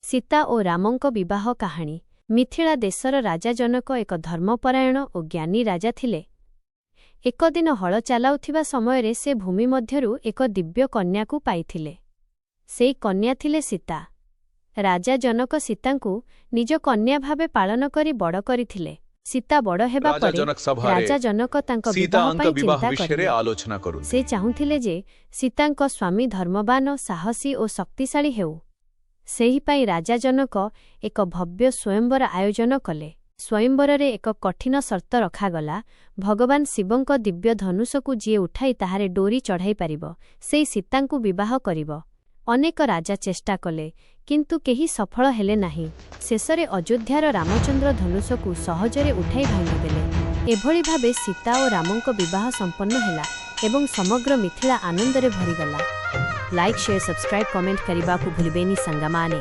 ସୀତା ଓ ରାମଙ୍କ ବିବାହ କାହାଣୀ। ମିଥିଳା ଦେଶର ରାଜା ଜନକ ଏକ ଧର୍ମପରାୟଣ ଓ ଜ୍ଞାନୀ ରାଜା ଥିଲେ। ଏକଦିନ ହଳ ଚାଲାଉଥିବା ସମୟରେ ସେ ଭୂମି ମଧ୍ୟରୁ ଏକ ଦିବ୍ୟ କନ୍ୟାକୁ ପାଇଥିଲେ। ସେଇ କନ୍ୟା ଥିଲେ ସୀତା। ରାଜା ଜନକ ସୀତାଙ୍କୁ ନିଜ କନ୍ୟା ଭାବେ ପାଳନ କରି ବଡ଼ କରିଥିଲେ। ସୀତା ବଡ଼ ହେବା ପରେ ରାଜା ଜନକ ତାଙ୍କ ବିବାହ ପାଇଁ ଚିନ୍ତା କରିଲେ। ସେ ଚାହୁଁଥିଲେ ଯେ ସୀତାଙ୍କ ସ୍ୱାମୀ ଧର୍ମବାନ, ସାହସୀ ଓ ଶକ୍ତିଶାଳୀ ହେଉ। ସେହିପାଇଁ ରାଜା ଜନକ ଏକ ଭବ୍ୟ ସ୍ୱୟଂବର ଆୟୋଜନ କଲେ। ସ୍ୱୟଂବରରେ ଏକ କଠିନ ସର୍ତ୍ତ ରଖାଗଲା। ଭଗବାନ ଶିବଙ୍କ ଦିବ୍ୟ ଧନୁଷକୁ ଯିଏ ଉଠାଇ ତାହାରେ ଡୋରି ଚଢ଼ାଇ ପାରିବ, ସେଇ ସୀତାଙ୍କୁ ବିବାହ କରିବ। ଅନେକ ରାଜା ଚେଷ୍ଟା କଲେ, କିନ୍ତୁ କେହି ସଫଳ ହେଲେ ନାହିଁ। ଶେଷରେ ଅଯୋଧ୍ୟାର ରାମଚନ୍ଦ୍ର ଧନୁଷକୁ ସହଜରେ ଉଠାଇ ଭାଙ୍ଗିଦେଲେ। ଏଭଳି ଭାବେ ସୀତା ଓ ରାମଙ୍କ ବିବାହ ସମ୍ପନ୍ନ ହେଲା ଏବଂ ସମଗ୍ର ମିଥିଳା ଆନନ୍ଦରେ ଭରିଗଲା। ଲାଇକ୍, शेयर, सब्सक्राइब, कमेंट करने को भूलबेनी संगमाने।